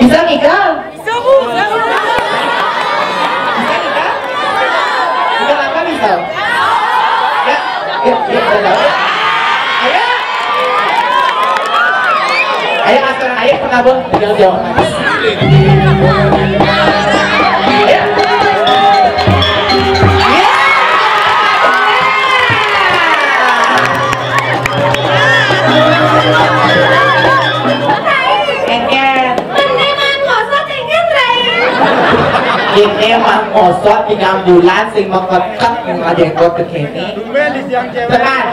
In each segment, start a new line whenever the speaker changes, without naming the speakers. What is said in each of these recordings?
Bisa nikah?
Bisa bu.
Bisa nikah? Nikah apa bisa? Ya, ayo. Ayo asal ayo penabung jauh-jauh. Ini mah ngosot 3 bulan sing mengekek ngadenggot ke kene. Tenang.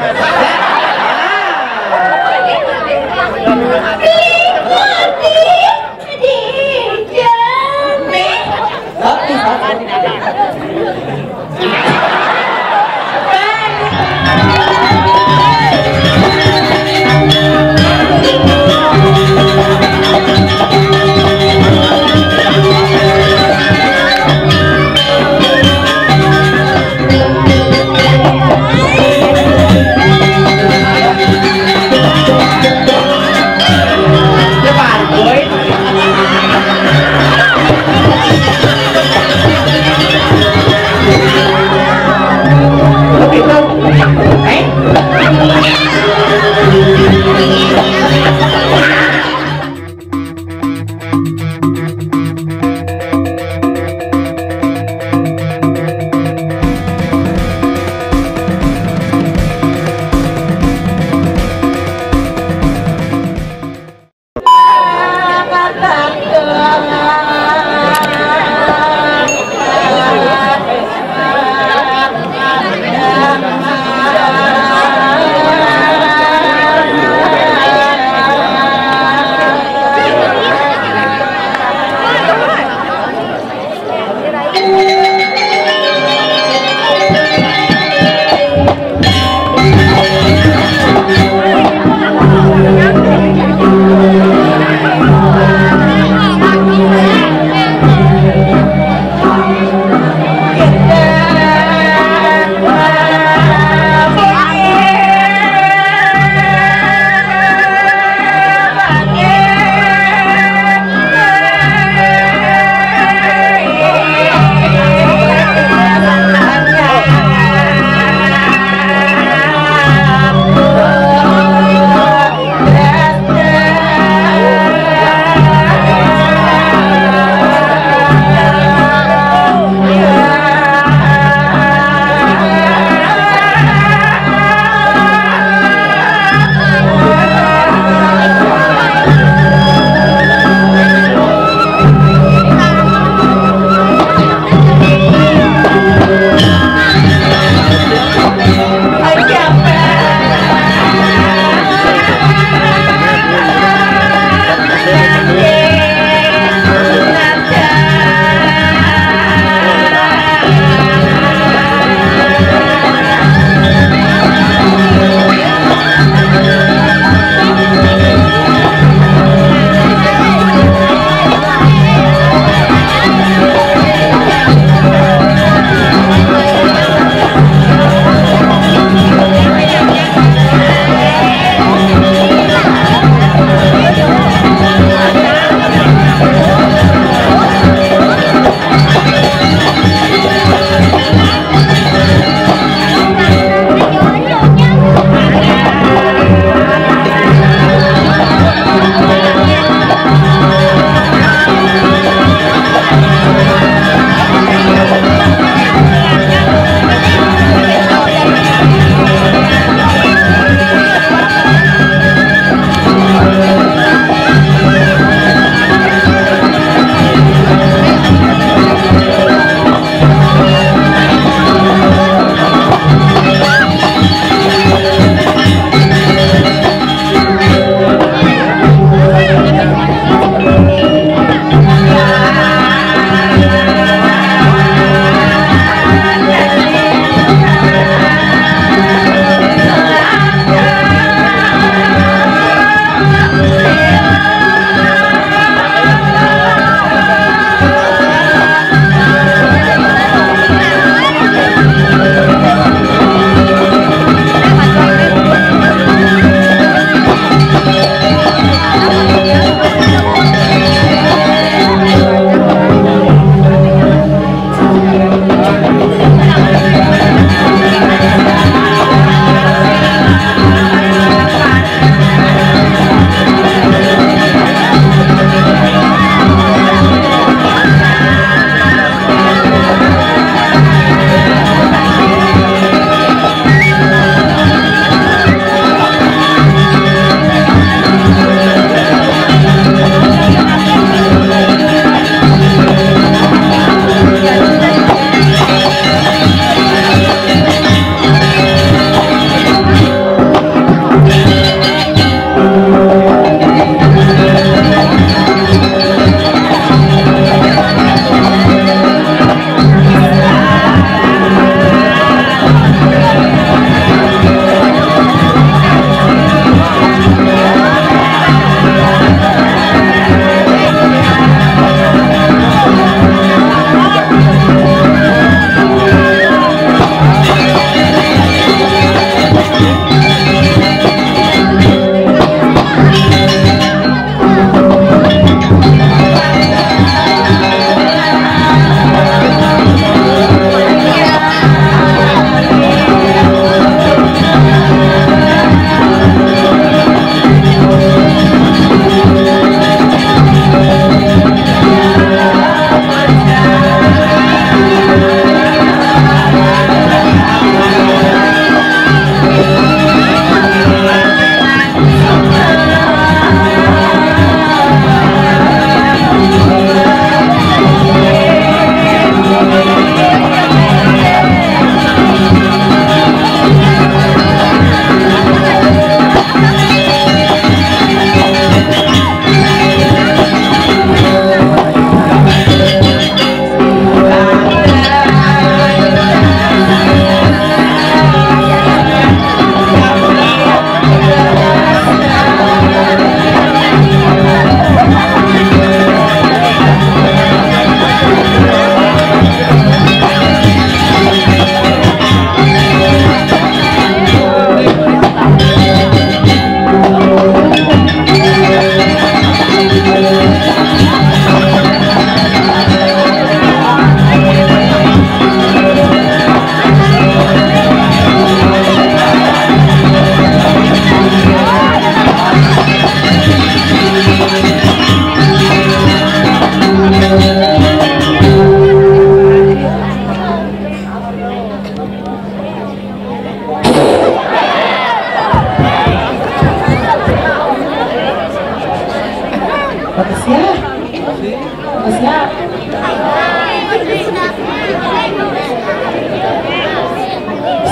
Siap.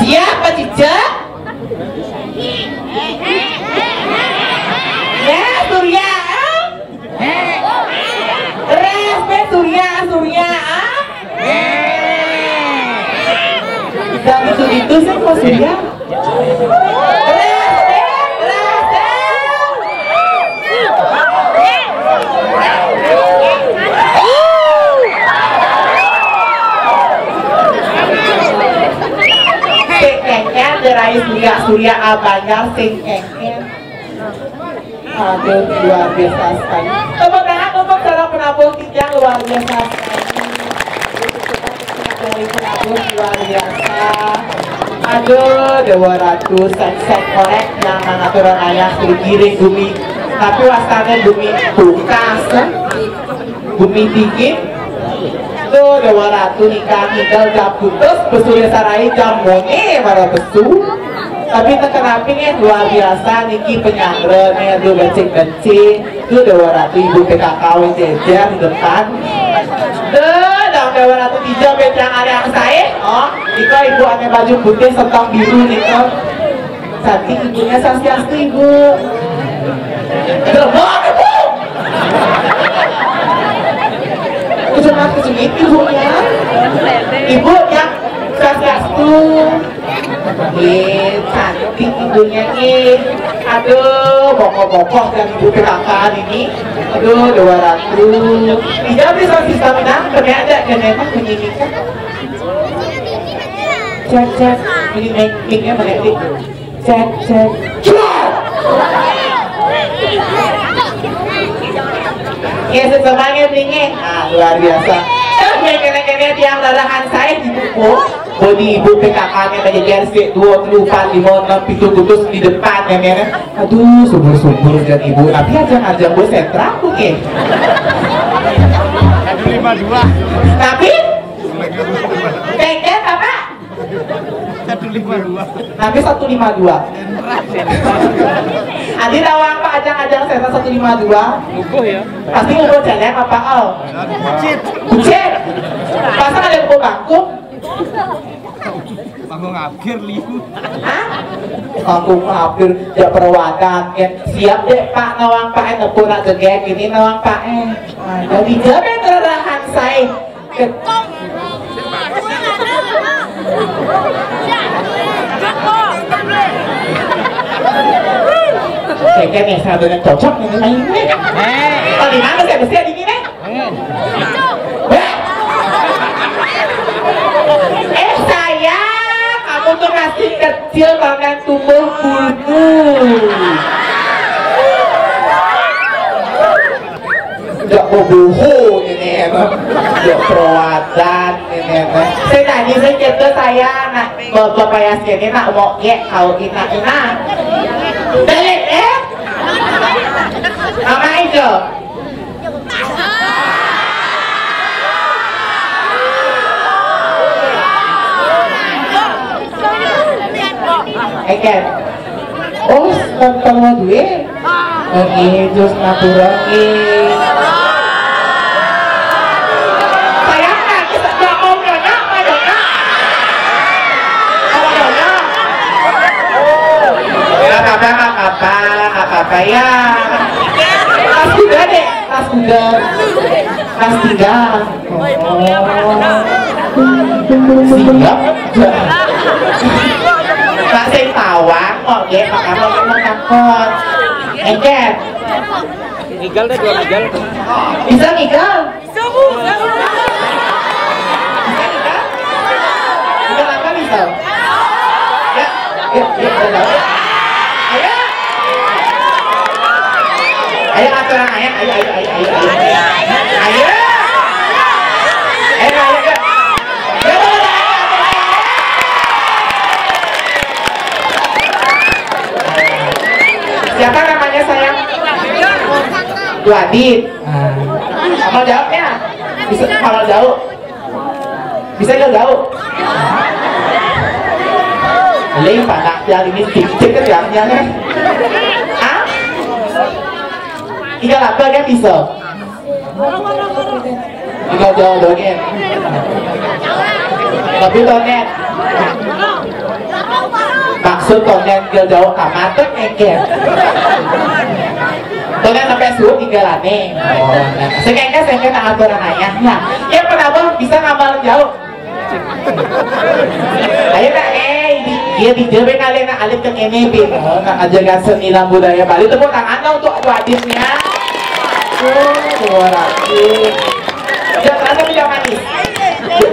Siap Pak Cica? Ya Surya. Res Surya. Dan itu sih kok Surya. Derai Surya Abangar sing kengken. Aduh luar biasa sekali. Tepuk tangan untuk seorang penabuh kijang luar biasa sekali. Dari penabuh luar biasa. Aduh Dewa Ratu set korek yang mengaturan ayah giring bumi. Tapi wasanya bumi bukas, bumi dingin. Tuh Dewa Ratu nikah tinggal jam putus besulnya sarai jam monge para besu. Tapi tekenapingnya luar biasa niki penyangrennya tuh becing-becing. Tuh Dewa Ratu ibu PKKW jejer di depan. Dong Dewa Ratu hijau becang yang saya. Oh, Iko ibu aneh baju putih serta biru Niko. Cantik ibunya Swastiastu ibu. Gerbong ibu. Kecemit ibunya. Ibu yang Swastiastu. Cantik ibunya nih. Aduh, bokoh-bokoh dan ibu PKK ini. Aduh, Dewa Ratu. Tidak bisa stamina, ternyata dan emang menyimpulkan. Cek. Ini mic-nya mengetik. Cek. Ya sesemangat nih. Luar biasa. Yang kena-kena tiang larahan saya dipukul. Bodi ibu PKK-nya menjejer sih 2, 3, 4, 5, 6, 7 putus di depan ya. Aduh, subur-subur dan ibu. Tapi ajang-ajang gue sentra aku nih.
152.
Tapi kengken apa?
152.
Tapi 152. Adi rawang Pak ajang-ajang sentra 152.
Ngukuh ya.
Pasti ngumpul jalan apa al? Bucit. Pasang ada ngumpul bangku.
Panggung akhir liu.
Hah? Panggung akhir ya perawatan. Siap deh Pak nawang Pak nepun nak gegek ini nawang Pak jadi jabe terahan saya. Kayaknya nih saya benar cocok nih main ini. Oh di mana saya mesti di sini? Sayang, kamu tuh masih kecil bahkan tumbuh bulu. Udah boboho ini emang, udah perawatan ini emang. Saya tadi saya cerita saya nak bapak yang sini nak mau kau ina. Balik Mama itu. Eken. Oh, nonton mau duit. Oke, terus ngapura sayang nak, kita gak mau nyonya, apa nyonya? Apa nyonya? Gak apa-apa ya. Tas kuda deh, tas kuda. Tas 3. Siap. Masih tawang kok ya, makanya mau takut. Engket.
Ngigal deh 2 ngigal.
Bisa ngigal? Bisa apa bisa? Ya. Ayo aturan ayah, ayo. Siapa namanya sayang? Bu Adit. Kalau jawab ya? Bisa kalau jauh? Bisa jauh? Lấy phản nặng ra thì mình tìm chết các bạn nha. Á? Kita làm cơ cái bisa. Tinggal jauh donet. Tapi donet. Maksud donet tinggal jauh kamateng engket. Donet sampai suruh tinggal aneh. Sekengke aturan ayahnya. Ya kenapa bisa ngamal jauh? Ayo nak dia dijabe kalian nak alit ke ini bin nak ajarkan seni dan budaya Bali. Tepuk tangan untuk adisnya. Jangan rasa tidak manis.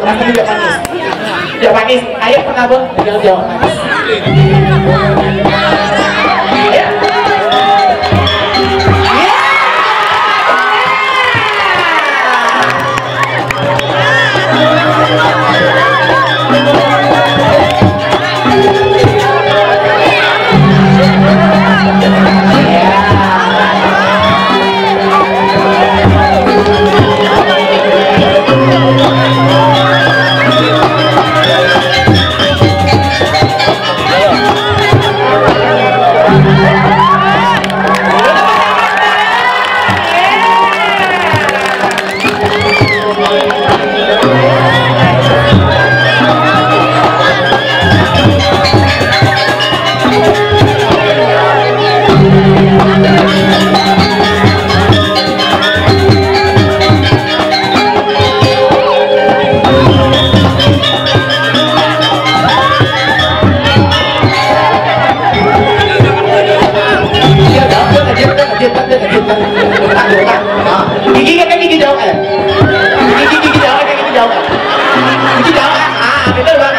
Rasa tidak manis. Tidak manis. Ayo kenapa? Jauh manis. Ayo. Gigi jauh kan? Gigi jauh kan? Gigi jauh kan? Gigi jauh kan? Betul bang.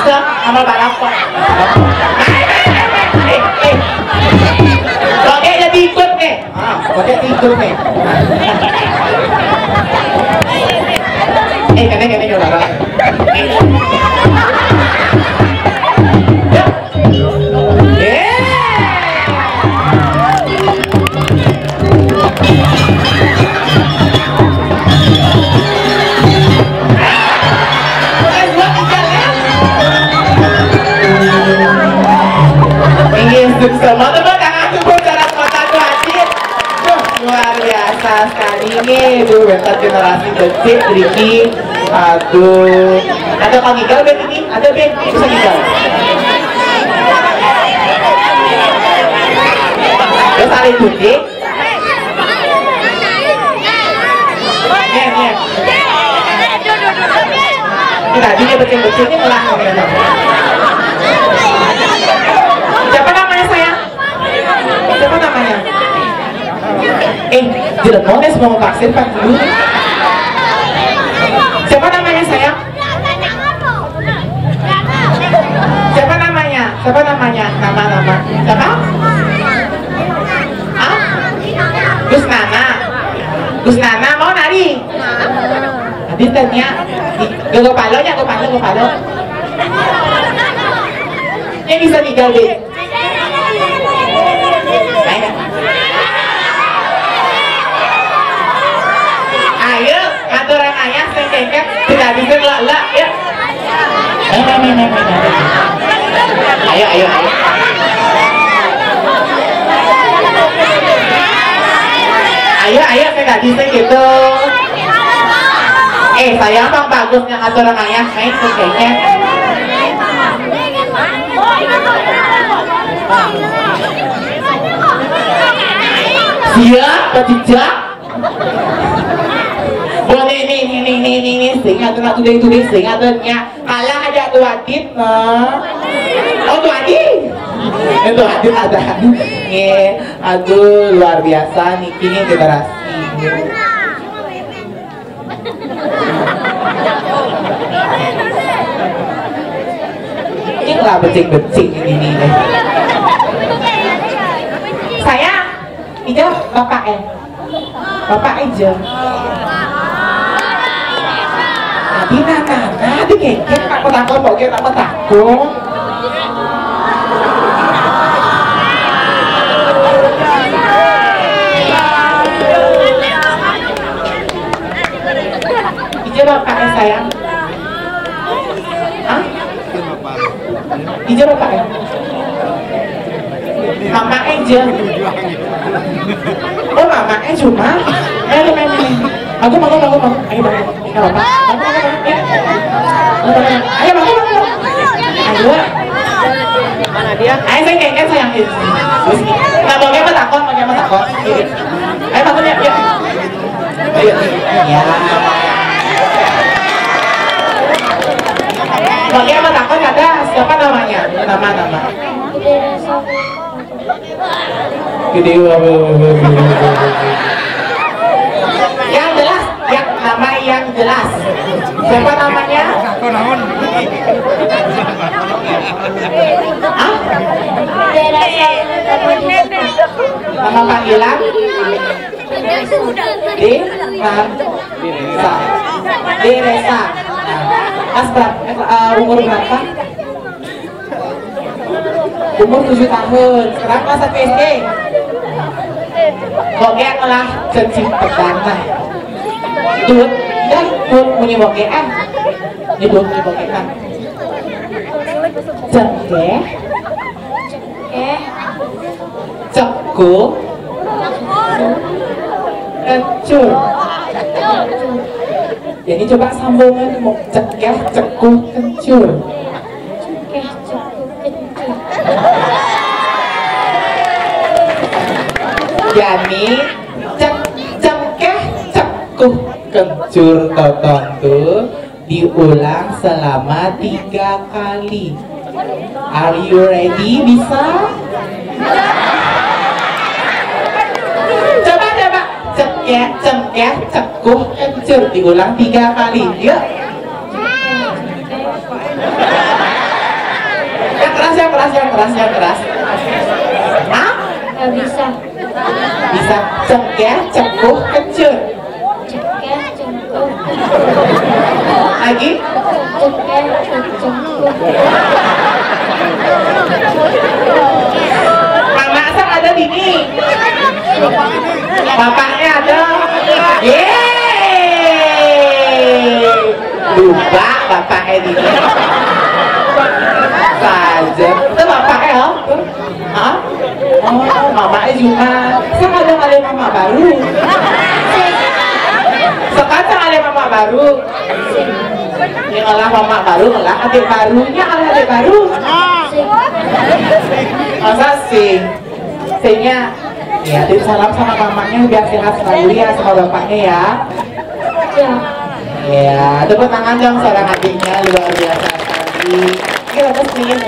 Bisa amal balap kok. Pakai jadi ikut nih. Pakai ikut nih. Kene coba. Semua teman tangan tubuh cara kota Tuadit. Luar biasa sekali nih. Aduh, bentar generasi kecil Riki. Aduh, ada Kang Igal Ben ini? Ada Ben? Bisa Igal? Terus Ali Tuti. Nih. Tadi dia becing-becing ini melang. Siapa namanya sayang? Siapa namanya? Cirebon mau vaksin Pak dulu. Siapa namanya sayang? Siapa namanya? Siapa namanya? Nama. Siapa? Gus Nana mau nari? Tadi tanya. Gue palo. Ini bisa tinggal deh. Ayo, aturan ayah sengkengket tidak bisa lelak ya. Ayo. Ayo, saya nggak bisa gitu. Sayang bang bagusnya aturan ayah main sengkengket. Siap, Pak boleh nih sing aturan tuding sing aturannya kalah aja tuh Adit tuh Adit itu Adit ada nih. Aduh luar biasa nih ini generasi Ini lah becing-becing ini nih. Sayang, Ija bapak bapak aja. Di nana, di keket takut mau kita takut. Ija bapaknya sayang. Hah? Ija bapaknya. Mama aja. Oh mamanya cuma. Ayo main. Aku mau. Ayo bapak. Ayo bapak. Ayo.
Mana dia?
Ayo saya keket sayang. Nggak mau kayak takut, mau takut. Ayo bapak ya. Ayo. Ya. Bagi apa takut ada siapa namanya? Nama. Gede. Yang jelas, nama yang jelas. Siapa namanya? Hah? Nama panggilan? Desa. Umur berapa? Umur 7 tahun. Sekarang kelas 1 SD. Bogek lah cacing perdana. Dut, dan dut punya bogekan. Ini dut punya bogekan. Cengkeh, cekuk, kencur. Jadi coba sambungan mau cekeh, cekuk, kencur. Yani cengkeh, cekuk, kencur, tertentu diulang selama 3 kali. Are you ready? Bisa? Coba. Cengkeh, cekuk, kencur diulang 3 kali. Yuk. Yang keras. Hah?
Gak bisa.
Bisa. Cengkeh, cekuk, kencur.
Cengkeh, cengkuk.
Lagi?
Cengkeh, cengkuk.
Mama Asal ada di sini. Bapaknya ada. Yeay. Lupa bapaknya di sini. Saja. Itu bapaknya loh. Hah? Oh, mamanya cuma. Sekarang ada mama baru. Sekarang ada mama baru. Yang olah mama baru, olah adik barunya, olah adik baru. Masa sing? Singnya ya, titip salam sama mamanya biar sehat selalu ya, sama bapaknya ya. Ya, tepuk tangan dong seorang adiknya, luar biasa sekali. Oke, terus nih.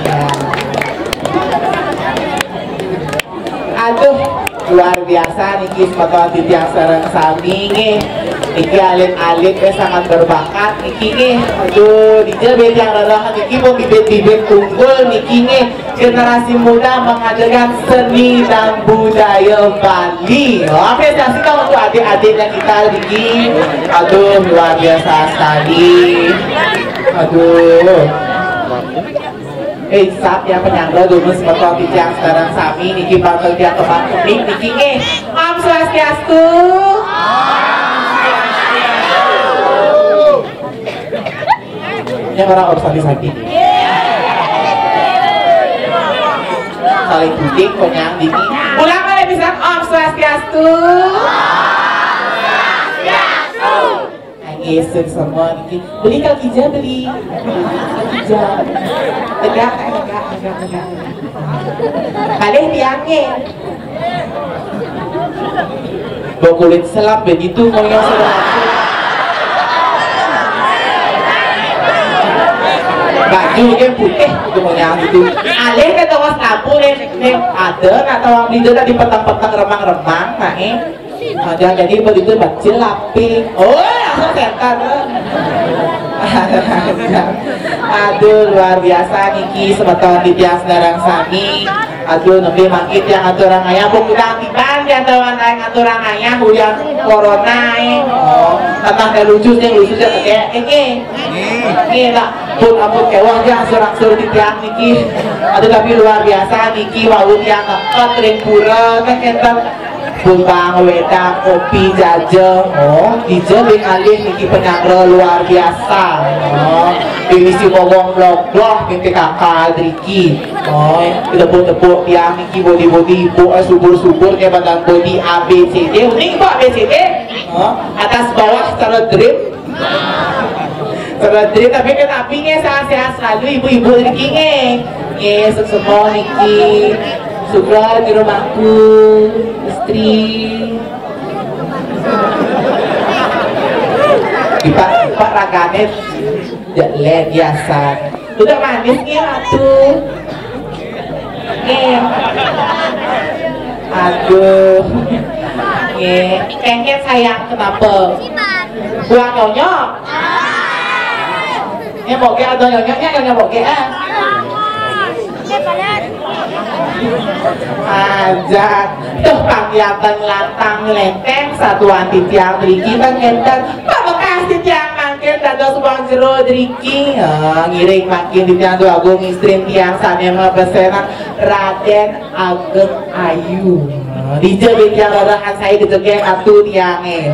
Ya. Aduh, luar biasa niki foto tiang sareng sami nggih. Niki alit-alit sangat berbakat niki nggih. Aduh, dijebet yang lelahan niki mau bibit-bibit unggul niki nggih. Generasi muda mengadakan seni dan budaya Bali. Apresiasi kalau untuk adik-adiknya kita niki. Aduh, luar biasa sekali. Aduh. Saat ya penyangga dulu seperti yang sekarang sami niki bakal dia kembang kemik niki nggih. Om Swastiastu. Ini orang Om sakit. Saling budik konyang dini. Ulang kali bisa Om Swastiastu. Yesus semua niki beli kalkija beli kalkija tegak kalih tiangnya bawa kulit selap begitu ngoyong selap baju yang putih itu yang itu alih ke tawas lampu nih ada atau di dalam di petang-petang remang-remang nah jangan jadi begitu kecil laping langsung setan aduh luar biasa niki sebetul di tiang sedarang sami aduh nabi mangkit yang aturang ayah bukan tiban di antaran aturang ayah yang corona tentang lucunya kayak ini lah pun ampun kewah jangan surang-sur di tiang niki aduh tapi luar biasa niki wawut yang ngeket ring pura kan kita bumbang wedang kopi jajeng dijebing alih niki penyangro luar biasa dimisi ngomong blok-blok mimpi kakak Driki tepuk-tepuk tiang niki body-body ibu subur-subur kayak badan body ABCD unik kok ABCD atas bawah secara drip tapi kan apinya sehat-sehat selalu ibu-ibu Driki semua niki Sugra di rumahku, istri. Pak raganet, jelek biasa. Udah manis nih atuh. Aduh. Kengket sayang kenapa? Buang nyonyok. Boge atau nyonyoknya kan boge ajak tuh pakiatan lantang lenteng satuan di tiang Driki ngenten Pak bekas di tiang mangkin dados uang jero Driki ngiring makin di tiang dua agung istri tiang sanema pesenan Raden Ageng Ayu dijebin tiang rodahan saya dijegeng atu tiangnya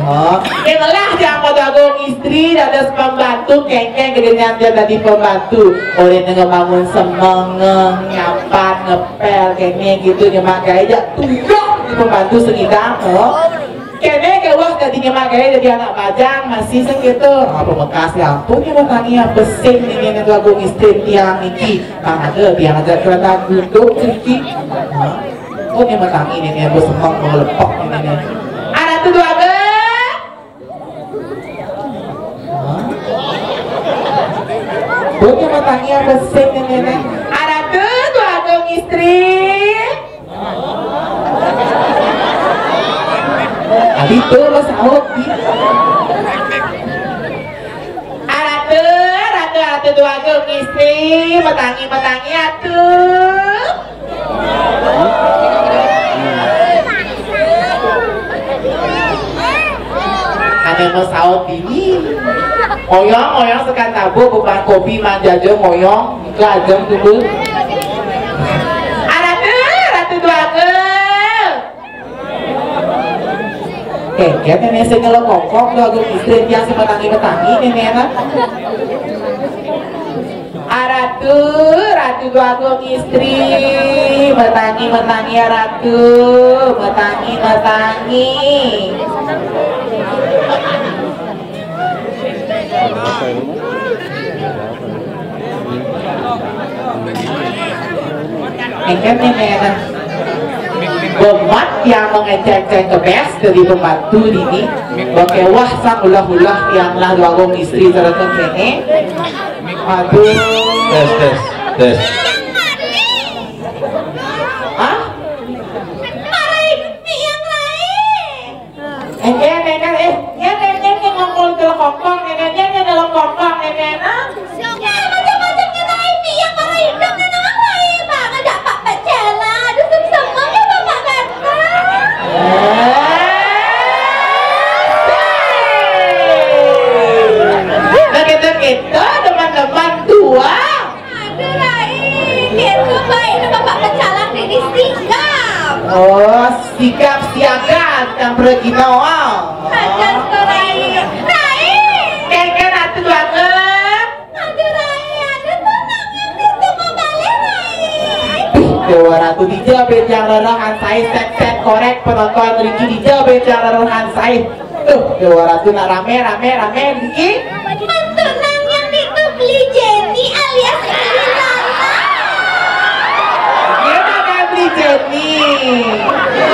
inilah tiang agung istri dados pembantu kengkeng gedean dia tadi pembantu oleh ngebangun semengeng nyapan ngepel kayaknya gitu nyemakai aja tunjuk di pembantu segidang kayaknya kewah jadi nyemakai jadi anak bajang masih segitu apa bekas ya ampun ya bertanya besin ini lagu istri tiang iki ada tiang aja kereta duduk sedikit ini bertanya ini aku semang mau lepok ini ada tuh dua Bukan bertanya besin ini ada tuh dua istri Adi tuh lo sahut di ratu dua agung istri metangi atuh ada mau sahut ini oyong sekan tabu beban kopi manjajo moyong kelajeng tunggu ratu dua agung kengket nenek saya ngelokok dua agung istri yang si metangi nenek ratu dua agung istri metangi ya ratu metangi Engkau nenek bemat yang mengecek-cek ke bes dari pembantu ini bakewah sang ulah-ulah yang lah dua istri serta nenek aduh tes nenek ngomong dalam kompong neneknya dalam kompong nenek macam-macamnya naik yang malah hidup nenek lain bang ada pak pecela ada semuanya bapak kata kita teman-teman tua aduh lain itu baik bapak pecela ini sikap sikap siaga yang pergi nawal Dewa Ratu dijabet yang lerahan saya set korek penonton Riki dijabet yang lerahan saya Dewa Ratu nak rame Riki mantunang yang itu beli Jenny alias beli Lala dia kakak beli Jenny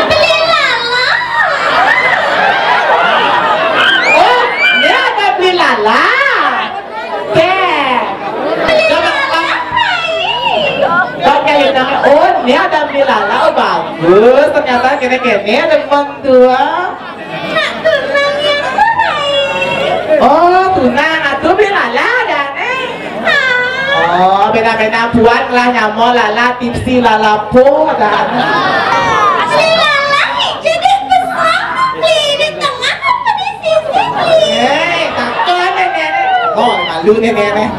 beli Lala dia kakak beli Lala kene-kene temen tua.
Nak tunang yang lain.
Oh, tunang atuh bilala dane. Oh, beda-beda buat lah nyamol lala tipsi lalapo dan.
Si Lala hijau di besar, di tengah apa di sisi?
Takut nenek. Oh, malu nenek.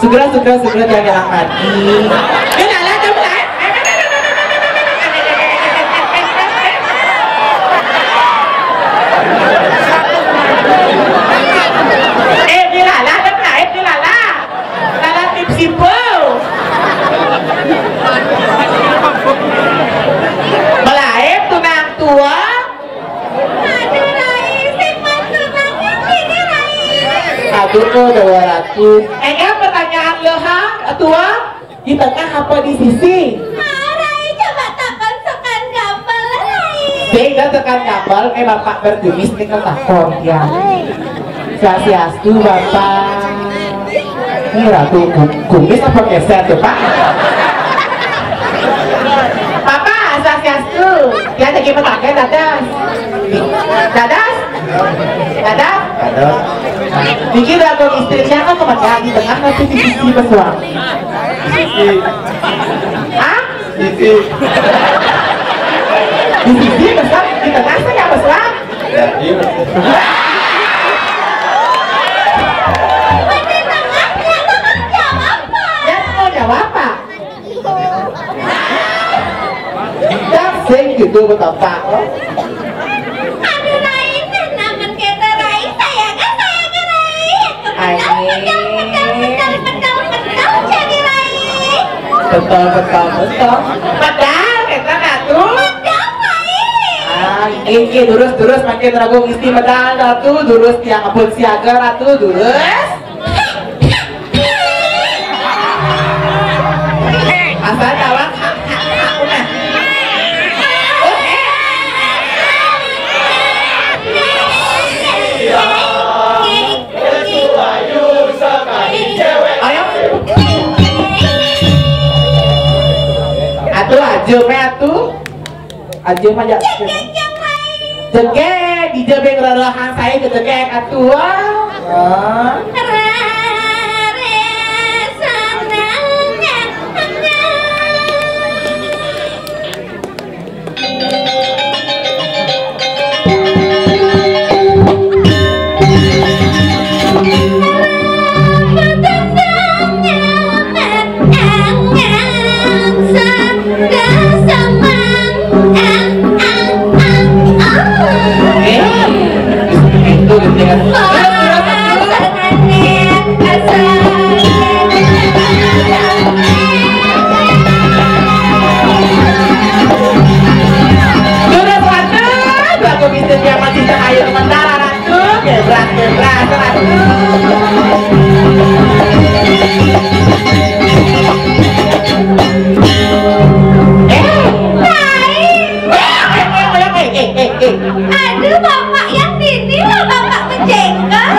Segera jangan hilang lagi. Bilala temen. Melaip tunang tua.
Aduh Rai, si mas tunangnya sini Rai.
Aduh tuh 200. Pertanyaan lo ha tua di tengah apa di sisi?
Rai coba takon sekan gambar Rai.
Sehingga tekan kapal bapak bergemis nih kan takon ya. Swastiastu bapak. Ini ratu kumis apa keset tuh pak? Bapak swastiastu. Ya lagi pakai dadas. Dadas. Dikit aku istrinya kan kemana di tengah nanti di sisi pesuang. Hah? Di sisi besar di tengah saya besar. Jawab pak. Sing gitu betul pak.
Aduh Rai, namun kita Rai, sayang Rai. Pedal jadi Rai.
Betul. Padahal kita ngatu.
Pedal Rai.
Ini durus makin ragu isti medal ratu durus yang apun siaga ratu durus. Asal tawang aja mah jengke di jebeng rarahan saya ke jengke atua.
Aduh bapak yang ini lah bapak menjengkel.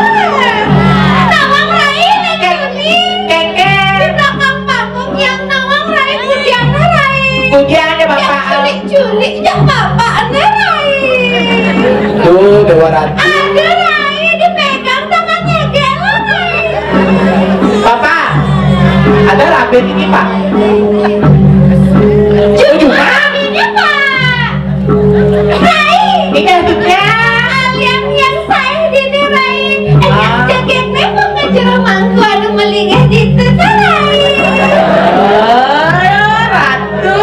Nawang Rai ini keke di belakang panggung yang Nawang Rai pujiannya Rai.
Pujiannya bapak.
Yang culik-culiknya bapak Rai.
Tuh 200.
Ada Rai dipegang tangannya gelo Rai.
Bapak, ada rabe ini pak.
Cuma ini pak. Rai.
Ini adiknya.
Alian yang saya dini Rai. Yang jaketnya mau ngejerah mangku anu melingeh gitu Rai.
Ratu.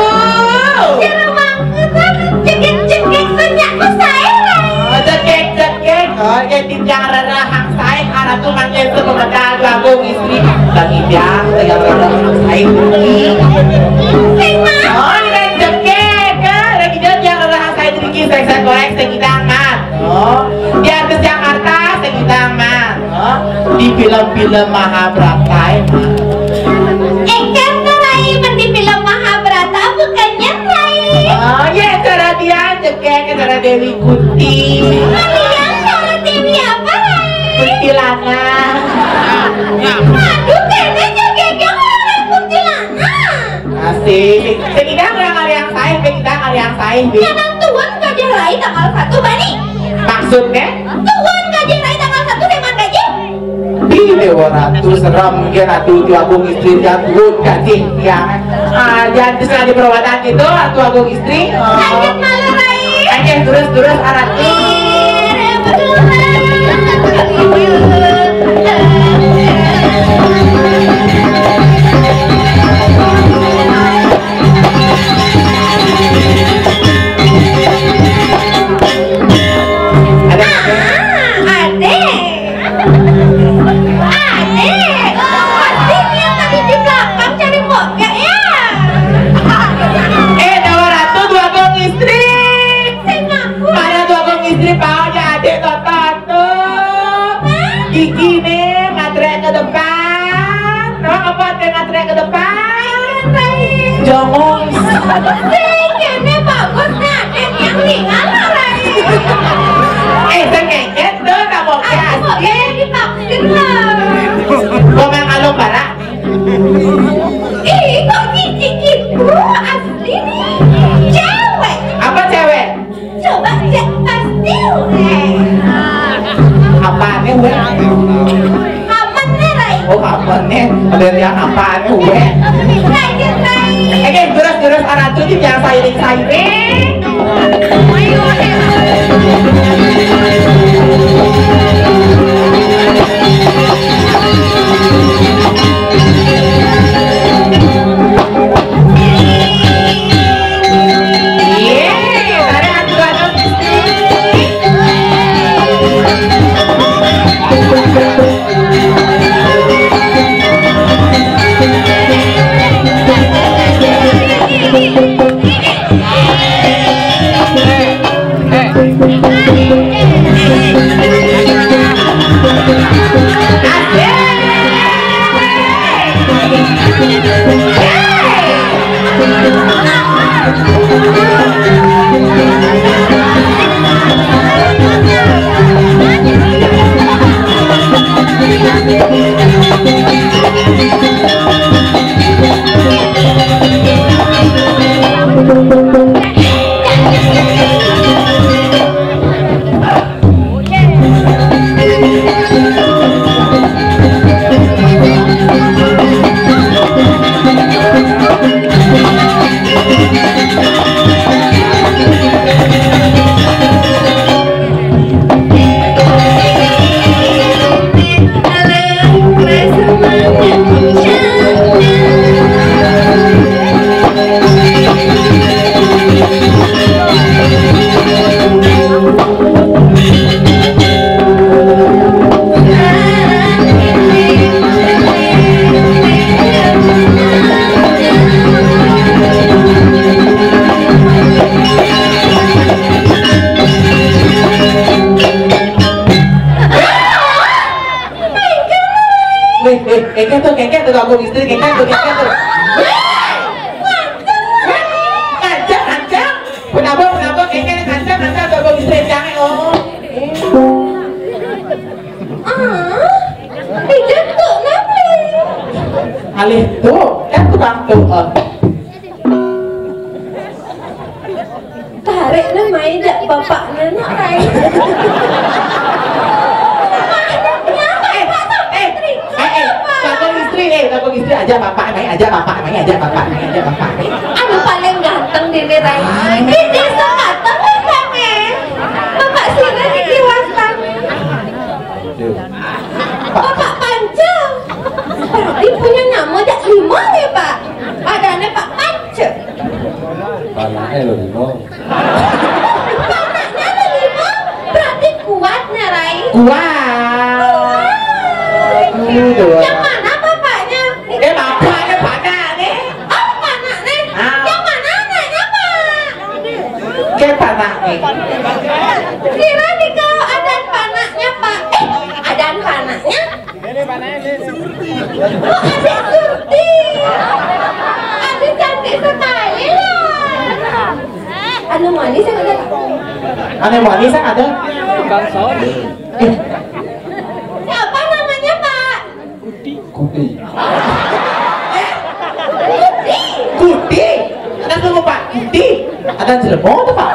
Jerah mangku tuh cekek-cekek senyaku saya Rai.
Cekek. Oh, jadi jangan rahang saya. Ratu manggil itu pemedal gabung istri. Dan ideal yang rahang saya ini. Oh, ini cekek. Lagi jangan rahang saya sedikit. Saya korek sekidangan. Oh, di artis Jakarta sekidangan. Oh, di film-film Mahabharata.
Kan Rai di film Mahabharata bukannya Rai.
Oh, ya cara dia cekek cara Dewi Kunti.
Kalian cara Dewi apa Rai?
Kuntilanak.
Aduh kayaknya cekeknya orang kuntilanak.
Asik. Sekidang orang yang saya, sekidang orang yang saya.
Yang tua rai tanggal 1 bani.
Maksudnya?
Tuan gaji rai tanggal 1 teman gaji.
Di Dewa Ratu serem mungkin Ratu itu agung istri jatuh gaji yang jangan bisa di perawatan itu Ratu agung istri.
Lanjut malu rai.
Oke, terus Ratu. Gigi nih ngadrek ke depan, apa teh ngadrek ke depan? Jongos.
Ini bagus ngaden yang ringan rai.
Sengengket tuh kamu
Oke, ditaksir lah.
Gomeng alung bara.
Ih, kok gigi gitu asli nih. Cewek.
Apa cewek?
Coba cek pasti
Apaan nih we?
aman nih rai.
Oh apaan nih? Ada yang apaan nih we?
Lanjut rai.
Oke, terus Ratu ini yang sairing. Kengket tuh aku istri kengket tuh. Kancang. Kenapa kengket kancang tuh aku istri jangan ngomong.
Tidak tuh nabi.
Alih tuh, kan tukang tuh.
Tarik namanya jak bapaknya nak rai.
Takut istri aja bapak, main aja bapak.
Anu paling ganteng di rai. Ini seganteng nih kami. Bapak sini di kiwasan. Bapak Panca. Berarti punya nama jak lima nih pak. Adanya Pak Panca.
Panaknya lo lima.
Panaknya lo lima. Berarti kuatnya rai.
Kuat.
Yang mana bapaknya?
Bapaknya panak nih.
Oh panak nih. Yang mana anaknya pak?
Kayak panak nih.
Kira di kau adan panaknya pak. Adan panaknya? Oh adik Surti. Adik cantik sekali lah. Anu manis yang ada.
Anu manis yang ada.
Kang Sony.
Siapa namanya pak?
Kuti.
Kuti. Ada tunggu pak. Kuti. Ada Cirebon tuh pak.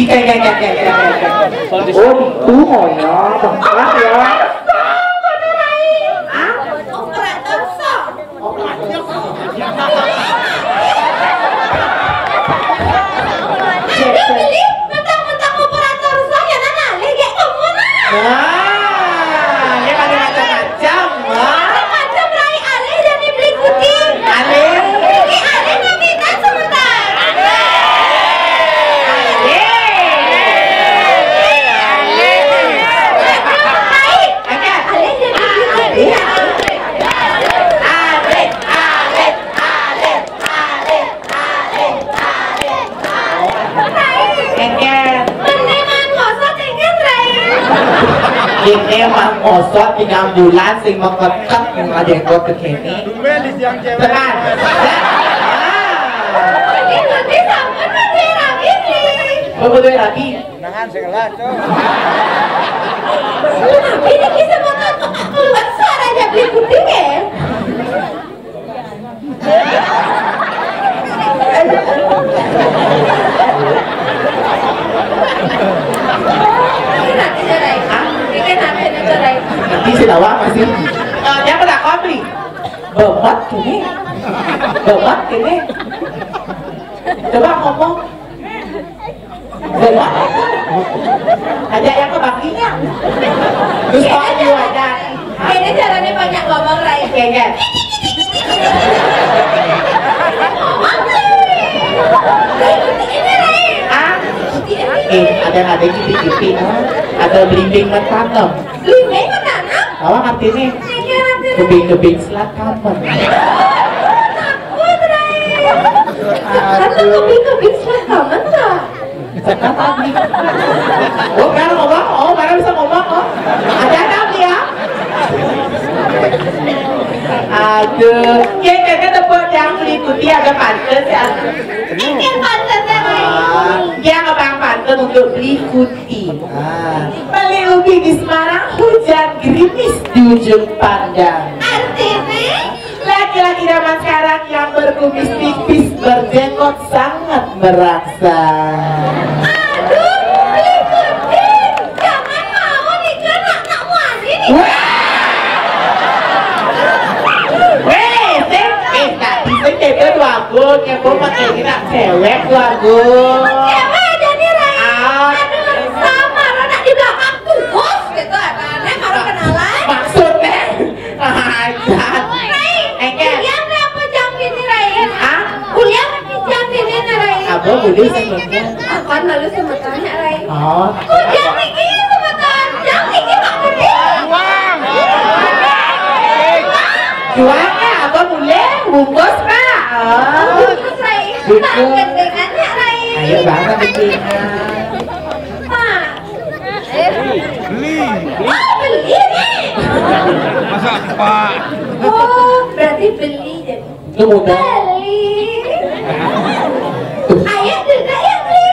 Oh, itu ya, tempat ya.
Operator sok. Aduh beli, mentang-mentang operator sok ya nana, kayak kamu nah.
Wah, dia pakai macam-macam, wah.
Macam rai alih dan beli kucing.
Alih.
Ini alih tapi tak sebentar.
Ini mah ngosot di ambulans sing mengketek ngadengkot ke kene. Tekan.
Ini nanti sampai nanti lagi nih.
Betul lagi.
Nangan sekelas tuh.
Ini kisah motor keluar suaranya beli kucing ya.
Nanti sudah apa sih? Dia pada kopi. Bebat kini. Bebat kini. Coba ngomong. Bebat. Ada yang kebaginya. Terus kau aja.
Ini caranya banyak ngomong lain.
Kayaknya. Ada kipi-kipi, ada blimbing mentanam.
Blimbing mentanam?
Awak artinya kebing-kebing selat kamar.
Takut, Rai. Karena kebing-kebing selat kamar tak?
Sekat tadi. Oh, karena ngomong, oh, karena bisa ngomong, oh. Ada ya? Aduh, ya kayaknya tempat yang meliputi agak pantas ya.
Ini pantas ya, Rai.
Yang abang pantas untuk beli kuti. Beli ubi di Semarang, hujan gerimis di ujung pandang.
Artinya?
Laki-laki zaman sekarang yang berkumis tipis berjenggot sangat merangsang.
Aduh, beli kucing. Jangan mau nikah anak wani nih.
Itu lagu, nyepo pakai kita cewek lagu.
Cewek jadi Rai. Aduh, sama anak di belakang tukus gitu anaknya baru kenalan.
Maksudnya, ajat.
Rai, kuliah berapa jam ini Rai? Kuliah berapa jam ini Rai?
Abang boleh sebenarnya.
Akan lalu semetarnya Rai.
Oh,
Kuliah ini semetar, jam ini tak boleh.
jualnya abang boleh, bungkus pak.
Bungkus Rai, tak gendengannya Rai.
Ayo banget bikin.
Pak.
Beli.
Oh, beli nih.
Masa Pak?
Oh, berarti beli jadi.
Itu mudah.
Beli. Ayah juga yang beli.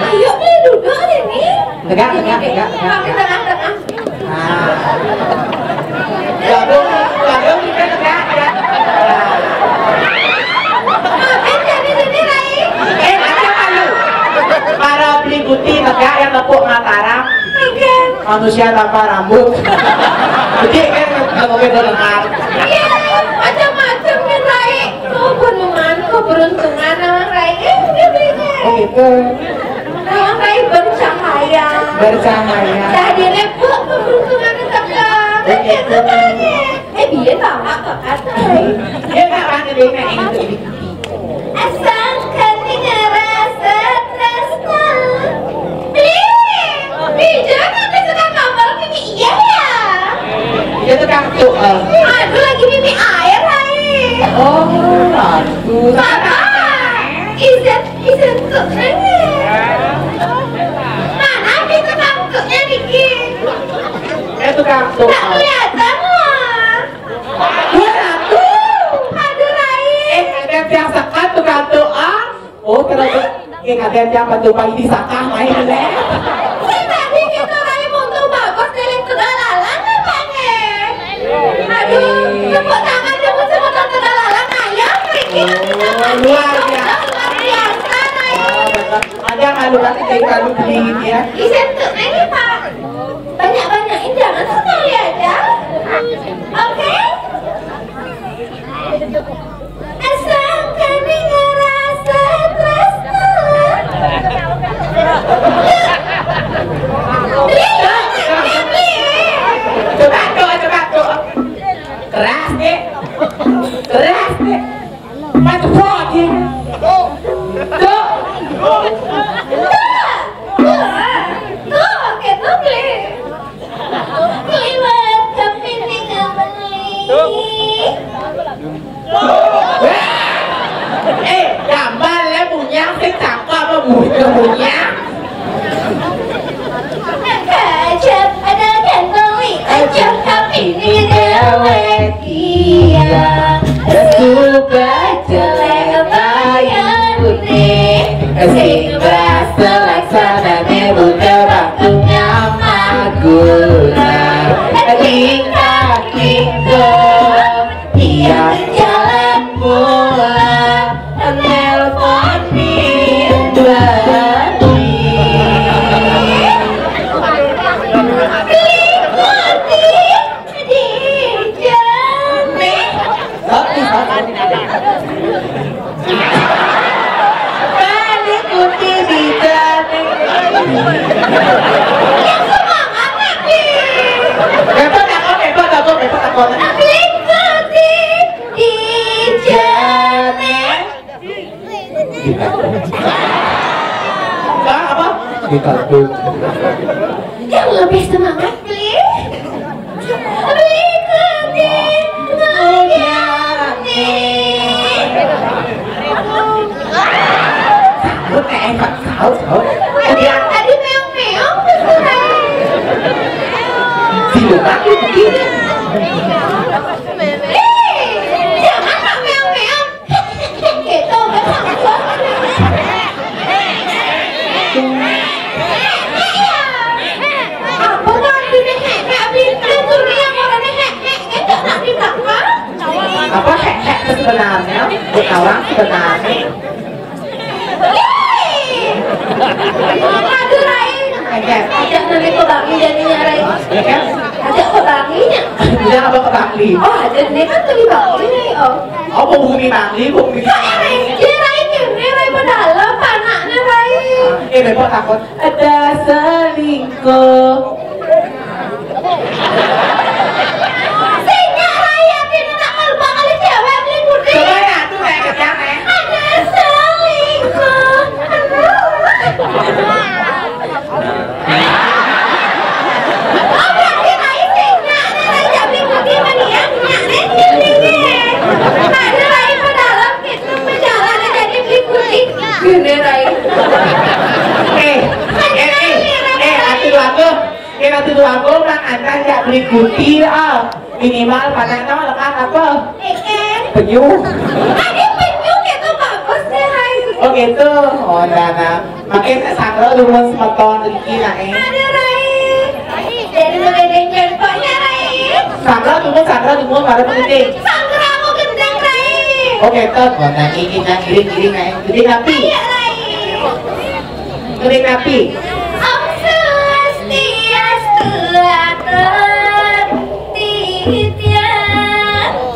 Ayo beli duduk ini.
Tegak.
Kami tengah-tengah.
Lalu kita tegak ya.
Makan jadi ini Rai.
Ada malu. Para beli putih tegak yang tepuk Mataram.
Makan.
Manusia tanpa rambut. Jadi kan ngomongin dengar.
Iya, macam-macam nih Rai. Keberuntungan orang Rai. Dia belinya.
Oh gitu.
Orang Rai bercahaya.
Bercahaya.
Jadi repot keberuntungan tetap.
Begitu.
Dia tak apa-apa Rai.
Dia nggak panggil dia yang itu.
Asalkan dia rasa tresna. Jangan suka kabel mimi iya ya.
Dia tukang tuh.
Aduh lagi mimi air Rai.
Oh, aduh.
Papa, izin tuh ini. Mana nih tukang tuhnya Niki?
Tukang tuh.
Tak kelihatan lah. Aduh Rai.
Ada yang sekat tukang tuh. Oh, terlalu. Ada yang bantu pagi di sakah main deh.
Tadi kita Rai untuk bagus dari tegalalan apa nih? Aduh, tepuk tangan dulu semua tegalalan ayam. Luar biasa Rai.
Ada kalau pakai kalau beli ya.
Disentuh ini Pak. Banyak-banyakin jangan sekali aja. Oke? Asalkan ngerasa tresno.
Coba tuh. Keras deh. Maju pot ya. Tuh.
Gitu beli. Liwat kepiting beli.
Gambar ya bunyang sing cakep apa bunyang.
Kacap ada kan beli. Kacap kepiting dewek dia. Suka jelek bayang putih. Sing rasa laksananya buka waktunya maguna. Tingkah dia jalan pulang. Nelpon
Kita tuh
yang lebih semangat beli tadi meong-meong jangan tak meong-meong gitu apa nanti nih yang orangnya enggak nanti belakang
apa hek sebenarnya orang sebenarnya
aduh Rai ajak nanti ke Bangi jadinya Rai ajak ke Banginya
bilang apa ke Bangli
oh ada nih kan tuh di Bangi nih
oh bumi Bangli bumi
Rai ini Rai pedalam anaknya Rai
Bebo takut ada selingkuh
singa Rai ini tak lupa kali cewek beli putih
coba ya tuh kayak kejam ya
ada selingkuh oh berarti Rai singa Rai jadi putih mania ada Rai pedalam gitu perjalanan jadi beli putih gini Rai
Nanti tuh aku orang antar ya beli putih minimal pada nama lekat apa? Penyu.
Ada penyu gitu bagus deh Rai.
Oh gitu. Oh nah. Makanya sangro dulu semeton rezeki nah
Ada Rai. Jadi lebih contohnya Rai.
Sangro dulu baru penting.
Sanggra mau gendeng Rai.
Oh gitu. Oh nah ini giring nih. Giring napi.
Iya Rai.
Giring napi.
Om Swastiastu Titya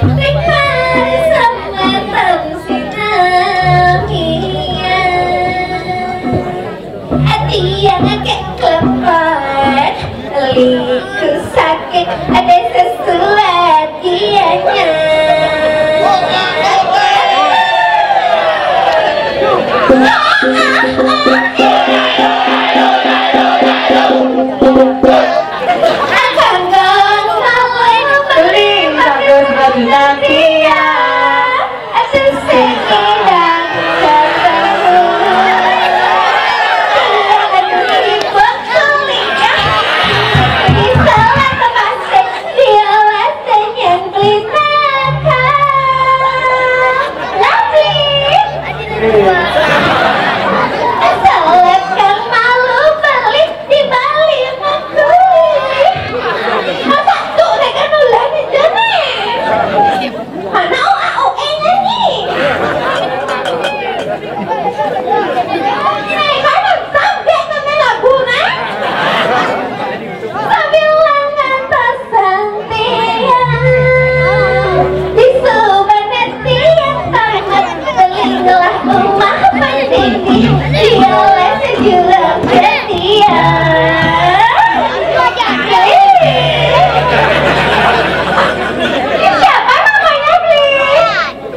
Rikmar Samatan Sinamia Hati yang agak kelempat Liku sakit ada sesuatu dianya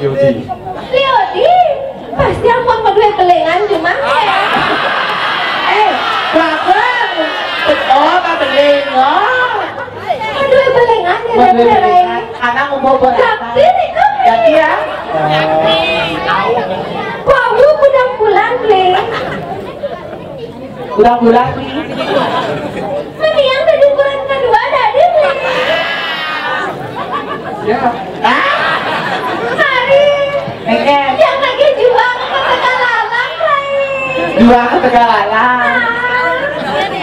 Yodi.
Liodi, pasti ampun berdua belengan cuma ya.
Bakal. Oh, tak beling. Oh.
Berdua belengan ya Rai.
Anak mau buat apa?
Tapi nih kan.
Jadi ya.
Kamu udah pulang nih.
Udah pulang nih.
Mendingan tadi bulan kedua dari nih.
Ya. Ah.
Hari.
Nengeng.
Yang lagi jual ke Tegalalang Rai.
Dua ke Tegalalang.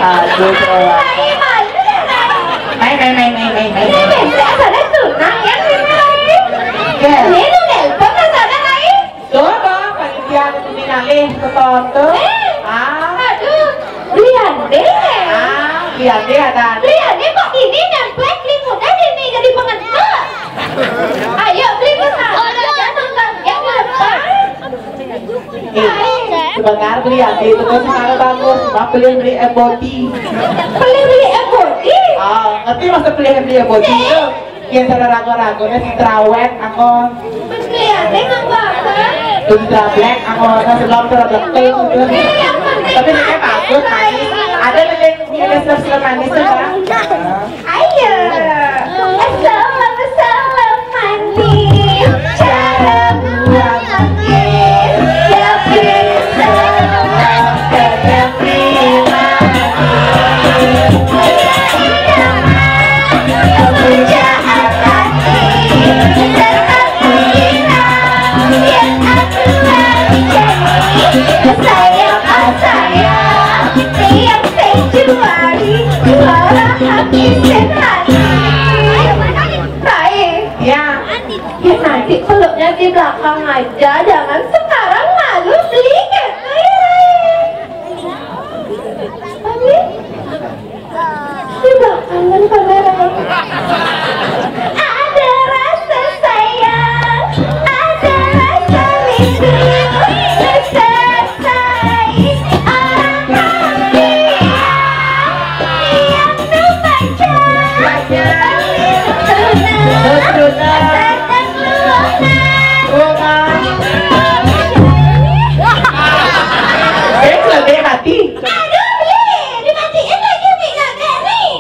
Aduh, coba.
Rai malu ya Rai.
Main.
Ini biasa ada tunang ya nih Rai. Ini lu nelpon ke sana Rai.
Coba, panitia itu dinalih ke tonto.
Aduh, Liande.
Liande ada.
Liande kok ini nemplek ling udah ini jadi pengentot. Ayo beli ke sana aja nonton yang lepas.
Sebentar Liande itu kan sekarang bagus, cuma beli embody.
Beli embody.
Ngerti maksud beli embody itu? Yang saya ragu-ragunya si Trawet, aku
Liande nggak bakal.
Tuh Black, aku sebelum terlalu gitu. Tapi ini bagus, manis. Ada yang serem manis tuh kan?
Ayo, salam manis, cara buat manis, tapi salam terima. Kepunyaan hati, terharu hilang, yang aku harus jadi sayang, tiap Februari, juara hati senhati. Rai,
Ya,
ya nanti peluknya di belakang aja, jangan sekarang malu beli gitu ya Rai. Di belakang kan pada Rai. Ada rasa sayang, ada rasa rindu, selesai orang kami yang membaca
dia mati.
Aduh beli, dimatiin lagi minyak nih.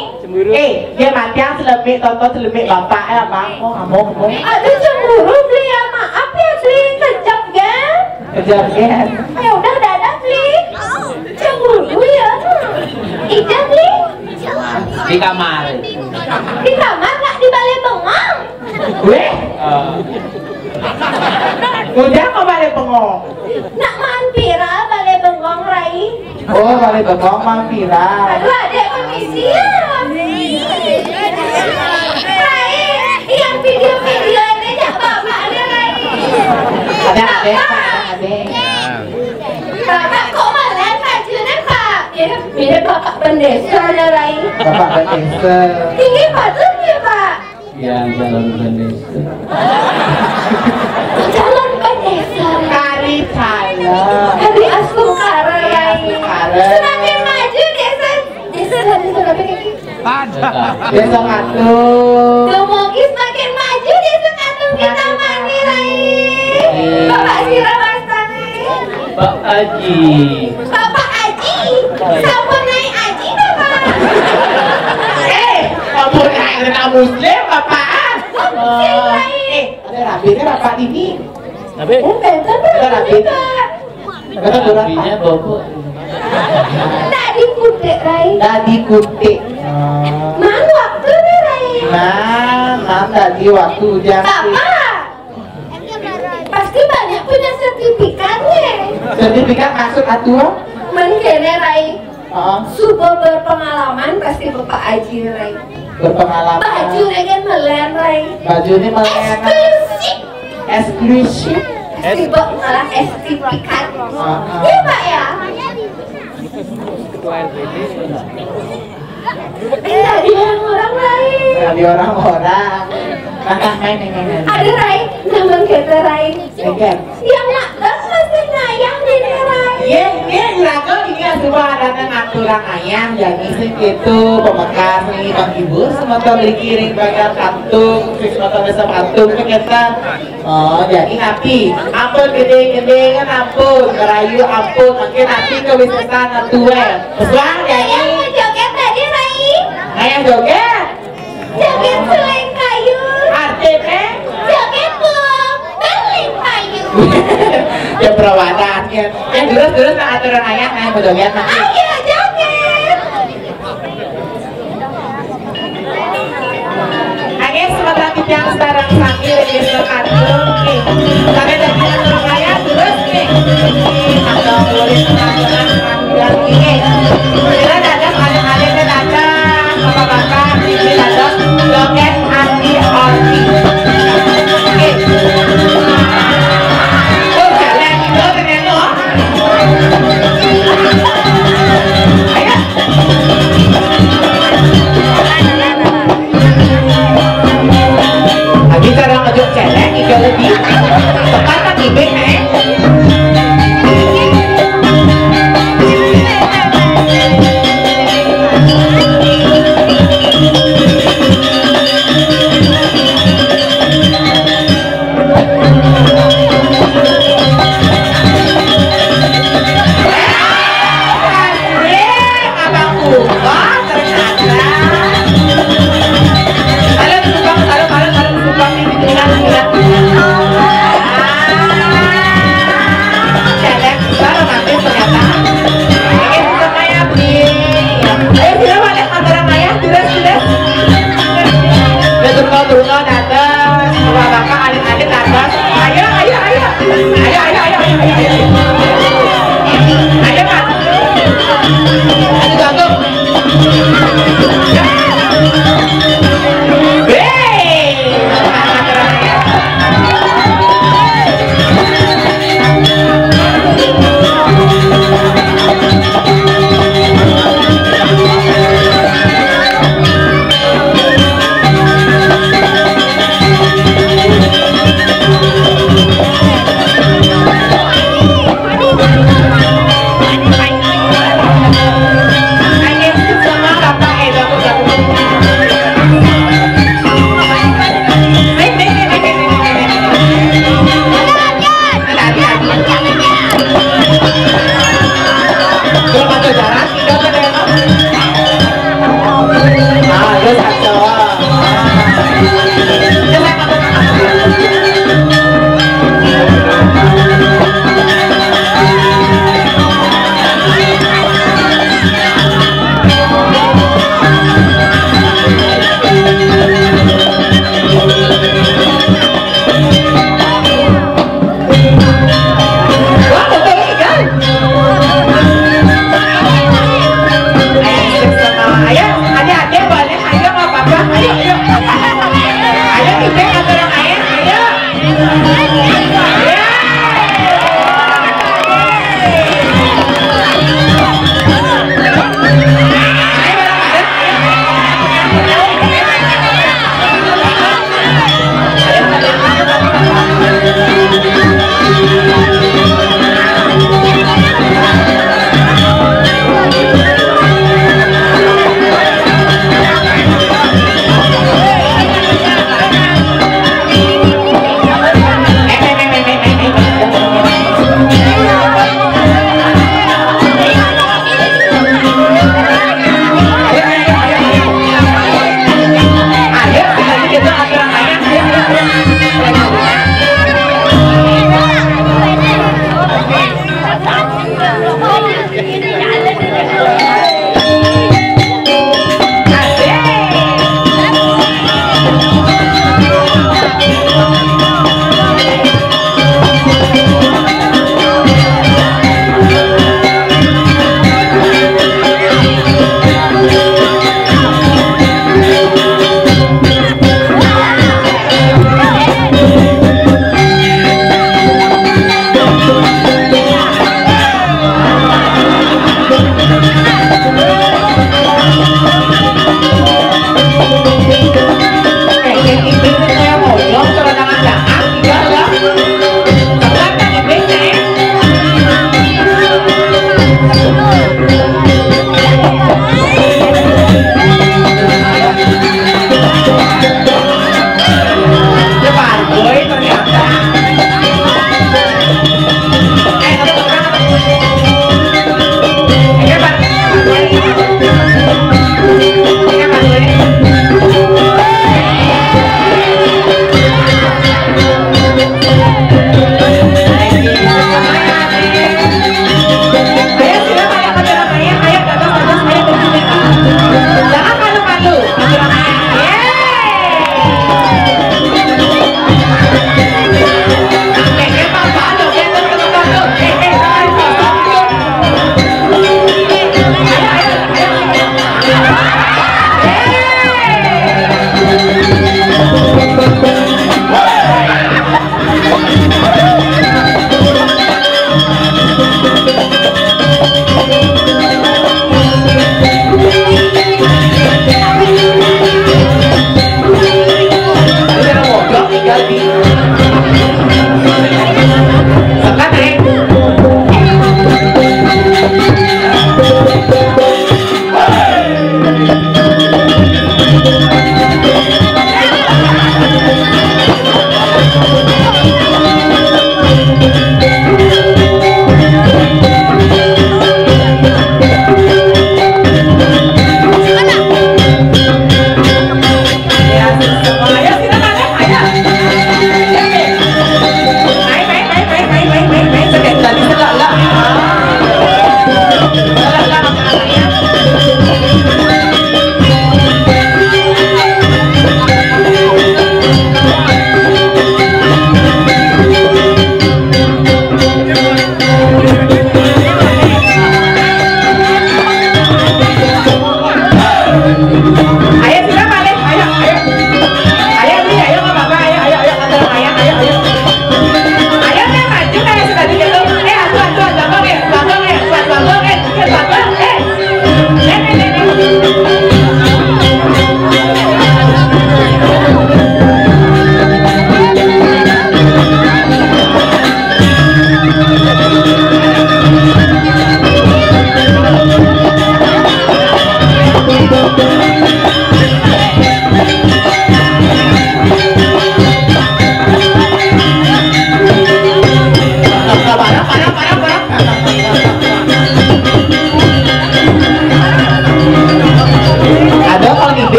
Dia mati yang selemik, tonton selemik bapak ya bang. Ngomong.
Aduh cemburu beli ya, maaf ya beli kejap kan?
Kejar kan.
Ya udah dadah beli. Cemburu ya. Ija beli.
Di kamar.
Di kamar nggak di balai bengong.
Weh. Udah mau balik bengong.
Nak mampira balai bengong Rai.
Oh balik bengong mampira.
Aduh adek permisi ya. Rai, yang video-video ini jak bapak ada Rai.
Ada adek.
Bapak kok malah bajunya Pak? Ya, mirip bapak pendesa ada Rai.
Bapak Vanessa.
Tinggi patutnya Pak.
Yang jalan Vanessa.
Jalan pendesa.
Kari Cala.
Hari Asukara Rai.
Asukara.
Semakin maju desa lagi semakin ini.
Desa Ngatung.
Semoga semakin maju desa Ngatung kita mani Rai. Bapak Sirawastani.
Pak Haji.
Bapak Aji. Sampun naik Aji Bapak.
Kamu anak muslim bapaan. Ada rabitnya bapak ini.
Betul
Ada rabit.
Pak.
Kata berapa?
Binya bapak.
Tak dikutik Rai.
Tadi kutik.
Mang waktu nih Rai.
Nah, tadi waktu jam.
Bapak. Pasti banyak punya sertifikatnya.
Sertifikat maksud atuh?
Mengkene Rai.
Oh,
Super berpengalaman pasti Bapak Aji Rai.
berpengalaman.
Baju kan melen Rai.
Baju ini melenak.
Eksklusif.
Eksklusif.
Tiba malah sertifikat.
Ah.
Iya Pak ya. Tadi orang-orang Rai.
Dari orang-orang. Main.
Ada Rai, namun kita Rai.
Engger.
Yang nak masih ngayang di Rai.
Ini juragan ini semua ada ngatur bilang ayah jadi sih gitu pembekas nih bang ibu semoga beli kiring bayar kantung semoga bisa kantung ke kita jadi napi ampun gede-gede kan ampun merayu ampun makin napi ke wisata tua pesuang jadi
Ayah joget tadi Rai.
ayah joget
Joget suling kayu.
artinya
Joget beling kayu.
ya perawatannya yang terus nah aturan ayah nah mau joget nah
Ayo joget.
ayah semoga yang sekarang sambil di kantung nih tapi dari aturan ayah terus nih atau boleh tengah-tengah yang ini kita datang ada ke datang bapak-bapak ini datang joget anti-orti oke oh jalan itu ternyata ayo lagi cara ngejok celeng itu lebih tepat tak ibek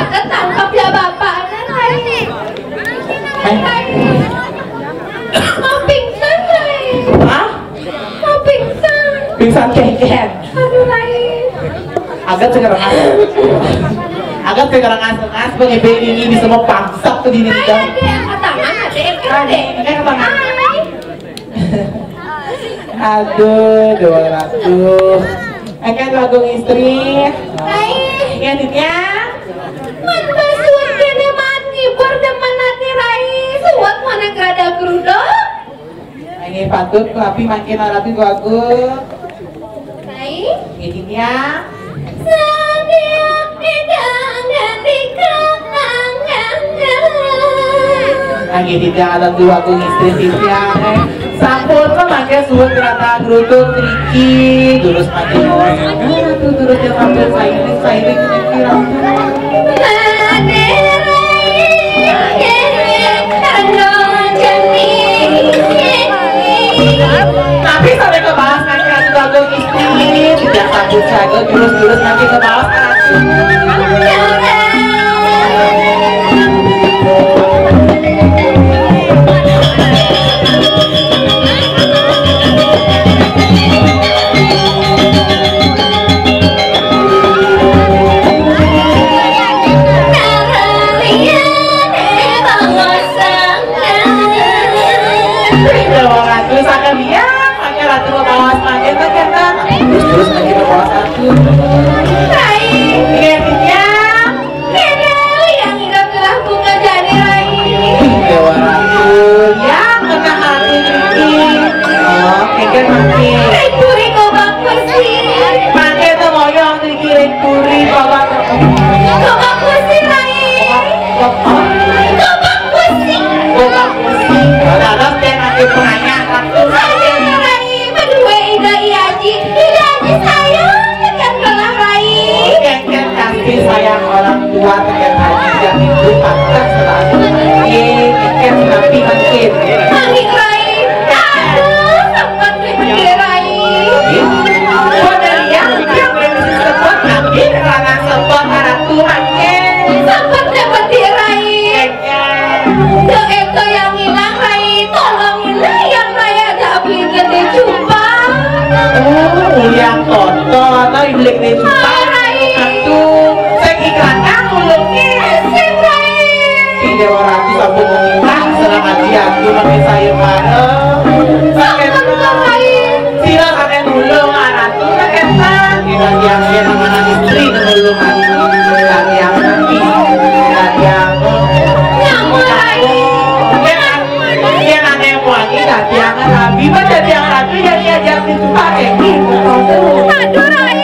Ketangkap ya bapak. Mau pingsan, Ray. Mau pingsan.
Pingsan keken.
Aduh Rai.
Agak sekarang agak sekarang ngas pengen ini bisa mau pangsak ke diri kita. Aduh, 200. Akan lagu istri. Ingatnya.
Suat kene mati berdemen hati Rai. Suat mana gerada geruduk.
Ini patut tapi makin arati lagu.
Rai.
Ingatnya. Lagi tidak ada dua aku istri tiang sampun memakai suut rata geruduk triki terus makin tuh terus yang hampir sailing tapi sampai ke bawah nanti aku istri tidak sambut saja terus nanti ke bawah terus lagi ke bawah satu.
Rai.
Ingatnya.
Yang ingat telah bunga jadi Rai.
Dewa Ratu yang kena hati Riki. Oh, keken mati.
Rai puri kau bagus sih.
Pakai tuh moyong Riki Puri bawa.
Kau bagus sih Rai. Kau bagus sih.
Lalu dia nanti penanya Ratu.
Rai, berdua Ida Iaji sayang tekan kelah Rai.
Keken kasih sayang orang tua tekan haji yang itu pantas selalu. Keken tapi makin.
Mangik Rai. Aduh, sempat berdua Rai.
Bener ya, yang berisi sepot tapi karena sepot Ratu makin.
Sempat dapat di Rai.
Keken.
Yo itu yang hilang Rai. Tolonginlah yang Rai ada beli gede jumpa.
Yang toto atau iblis ini cuma satu saya iklannya mulutnya
Sip Rai.
di Dewa Ratu sampun mengimbang serang aji aku pakai sayur bareng sakit sila kakek nulung Ratu sakit kita yang nama istri nulung Ratu dan yang nanti dan yang
Nyamuk Rai.
dia aneh wangi dan yang Rabi baca yang Ratu yang diajak dijumpa kayak gitu.
Aduh Rai.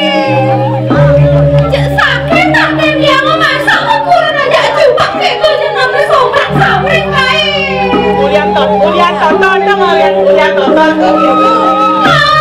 Cek sakit tak yang masak ukuran aja jumpa kayak gue jangan bersombrak samring Rai.
Kuliah toto dong, kuliah toto.